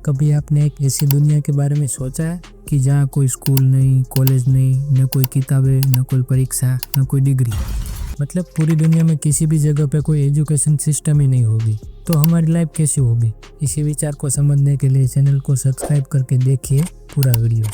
कभी आपने एक ऐसी दुनिया के बारे में सोचा है कि जहाँ कोई स्कूल नहीं, कॉलेज नहीं, न कोई किताबें, न कोई परीक्षा, न कोई डिग्री, मतलब पूरी दुनिया में किसी भी जगह पे कोई एजुकेशन सिस्टम ही नहीं होगी, तो हमारी लाइफ कैसी होगी? इसी विचार को समझने के लिए चैनल को सब्सक्राइब करके देखिए पूरा वीडियो।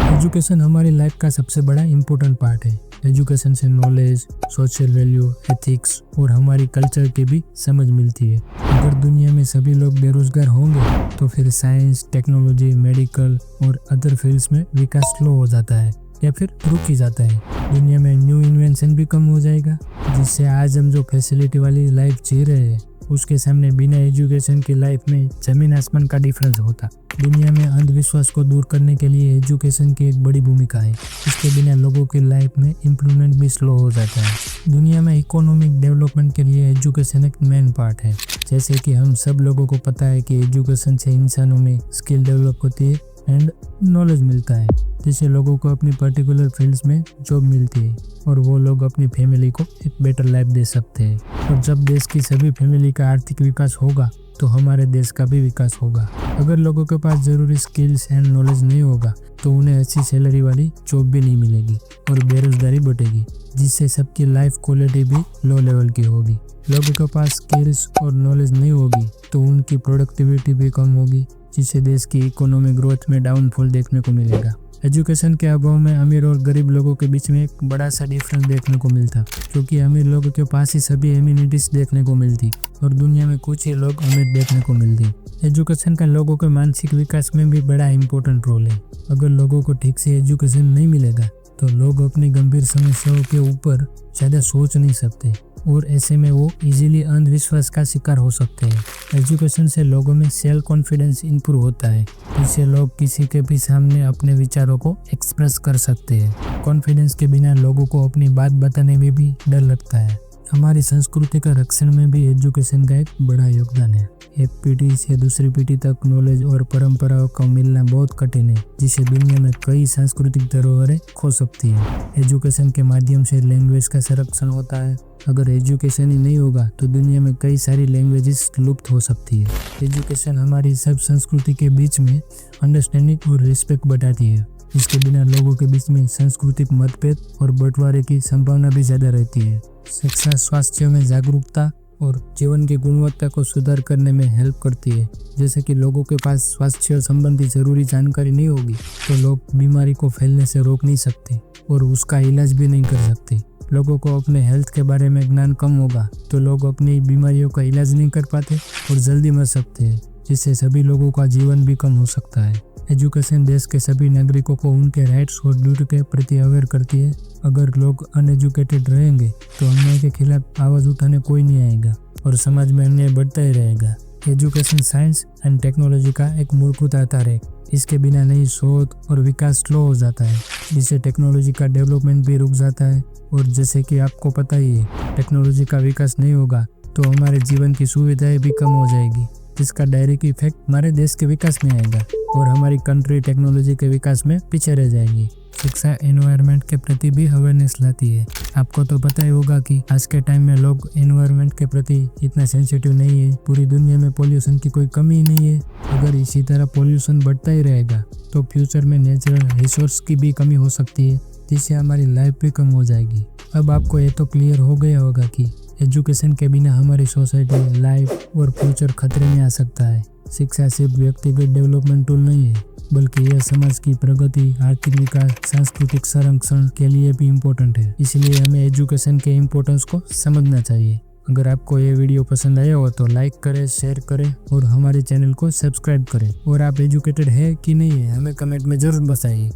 एजुकेशन हमारी लाइफ का सबसे बड़ा इम्पोर्टेंट पार्ट है। एजुकेशन से नॉलेज, सोशल वैल्यू, एथिक्स और हमारी कल्चर की भी समझ मिलती है। अगर दुनिया में सभी लोग बेरोजगार होंगे तो फिर साइंस, टेक्नोलॉजी, मेडिकल और अदर फील्ड्स में विकास स्लो हो जाता है या फिर रुक ही जाता है। दुनिया में न्यू इन्वेंशन भी कम हो जाएगा, जिससे आज हम जो फैसिलिटी वाली लाइफ जी रहे हैं उसके सामने बिना एजुकेशन की लाइफ में जमीन आसमान का डिफरेंस होता। दुनिया में अंधविश्वास को दूर करने के लिए एजुकेशन की एक बड़ी भूमिका है। इसके बिना लोगों की लाइफ में इम्प्रूवमेंट भी स्लो हो जाता है। दुनिया में इकोनॉमिक डेवलपमेंट के लिए एजुकेशन एक मेन पार्ट है। जैसे कि हम सब लोगों को पता है कि एजुकेशन से इंसानों में स्किल डेवलप होती है एंड नॉलेज मिलता है, जिससे लोगों को अपनी पर्टिकुलर फील्ड्स में जॉब मिलती है और वो लोग अपनी फैमिली को एक बेटर लाइफ दे सकते हैं। और जब देश की सभी फैमिली का आर्थिक विकास होगा तो हमारे देश का भी विकास होगा। अगर लोगों के पास जरूरी स्किल्स एंड नॉलेज नहीं होगा तो उन्हें अच्छी सैलरी वाली जॉब भी नहीं मिलेगी और बेरोजगारी बढ़ेगी, जिससे सबकी लाइफ क्वालिटी भी लो लेवल की होगी। लोगों के पास स्किल्स और नॉलेज नहीं होगी तो उनकी प्रोडक्टिविटी भी कम होगी, जिससे देश की इकोनॉमिक ग्रोथ में डाउनफॉल देखने को मिलेगा। एजुकेशन के अभाव में अमीर और गरीब लोगों के बीच में एक बड़ा सा डिफरेंस देखने को मिलता, क्योंकि अमीर लोगों के पास ही सभी एमिनिटीज देखने को मिलती और दुनिया में कुछ ही लोग अमीर देखने को मिलती। एजुकेशन का लोगों के मानसिक विकास में भी बड़ा इंपॉर्टेंट रोल है। अगर लोगों को ठीक से एजुकेशन नहीं मिलेगा तो लोग अपनी गंभीर समस्याओं के ऊपर ज़्यादा सोच नहीं सकते और ऐसे में वो इजीली अंधविश्वास का शिकार हो सकते हैं। एजुकेशन से लोगों में सेल्फ कॉन्फिडेंस इंप्रूव होता है, जिससे लोग किसी के भी सामने अपने विचारों को एक्सप्रेस कर सकते हैं। कॉन्फिडेंस के बिना लोगों को अपनी बात बताने में भी डर लगता है। हमारी संस्कृति का रक्षण में भी एजुकेशन का एक बड़ा योगदान है। एक पीढ़ी से दूसरी पीढ़ी तक नॉलेज और परंपराओं का मिलना बहुत कठिन है, जिससे दुनिया में कई सांस्कृतिक धरोहरें खो सकती है। एजुकेशन के माध्यम से लैंग्वेज का संरक्षण होता है। अगर एजुकेशन ही नहीं होगा तो दुनिया में कई सारी लैंग्वेजेस लुप्त हो सकती है। एजुकेशन हमारी सब संस्कृति के बीच में अंडरस्टैंडिंग और रिस्पेक्ट बढ़ाती है। इसके बिना लोगों के बीच में सांस्कृतिक मतभेद और बंटवारे की संभावना भी ज़्यादा रहती है। शिक्षा स्वास्थ्य में जागरूकता और जीवन की गुणवत्ता को सुधार करने में हेल्प करती है। जैसे कि लोगों के पास स्वास्थ्य संबंधी जरूरी जानकारी नहीं होगी तो लोग बीमारी को फैलने से रोक नहीं सकते और उसका इलाज भी नहीं कर सकते। लोगों को अपने हेल्थ के बारे में ज्ञान कम होगा तो लोग अपनी बीमारियों का इलाज नहीं कर पाते और जल्दी मर सकते हैं, जिससे सभी लोगों का जीवन भी कम हो सकता है। एजुकेशन देश के सभी नागरिकों को उनके राइट्स और ड्यूटी के प्रति अवेयर करती है। अगर लोग अनएजुकेटेड रहेंगे तो अन्याय के खिलाफ आवाज़ उठाने कोई नहीं आएगा और समाज में अन्याय बढ़ता ही रहेगा। एजुकेशन साइंस एंड टेक्नोलॉजी का एक मूलभूत आधार है। इसके बिना नई शोध और विकास स्लो हो जाता है, जिससे टेक्नोलॉजी का डेवलपमेंट भी रुक जाता है। और जैसे कि आपको पता ही है, टेक्नोलॉजी का विकास नहीं होगा तो हमारे जीवन की सुविधाएं भी कम हो जाएगी, जिसका डायरेक्ट इफेक्ट हमारे देश के विकास में आएगा और हमारी कंट्री टेक्नोलॉजी के विकास में पीछे रह जाएगी। शिक्षा एनवायरनमेंट के प्रति भी अवेयरनेस लाती है। आपको तो पता ही होगा कि आज के टाइम में लोग एनवायरनमेंट के प्रति इतना सेंसिटिव नहीं है। पूरी दुनिया में पोल्यूशन की कोई कमी नहीं है। अगर इसी तरह पोल्यूशन बढ़ता ही रहेगा तो फ्यूचर में नेचुरल रिसोर्स की भी कमी हो सकती है, जिससे हमारी लाइफ भी कम हो जाएगी। अब आपको ये तो क्लियर हो गया होगा कि एजुकेशन के बिना हमारी सोसाइटी, लाइफ और फ्यूचर खतरे में आ सकता है। शिक्षा सिर्फ व्यक्तिगत डेवलपमेंट टूल नहीं है, बल्कि यह समाज की प्रगति, आर्थिक विकास, सांस्कृतिक संरक्षण के लिए भी इम्पोर्टेंट है। इसलिए हमें एजुकेशन के इम्पोर्टेंस को समझना चाहिए। अगर आपको ये वीडियो पसंद आया हो तो लाइक करें, शेयर करें और हमारे चैनल को सब्सक्राइब करें। और आप एजुकेटेड है कि नहीं है हमें कमेंट में जरूर बताइए।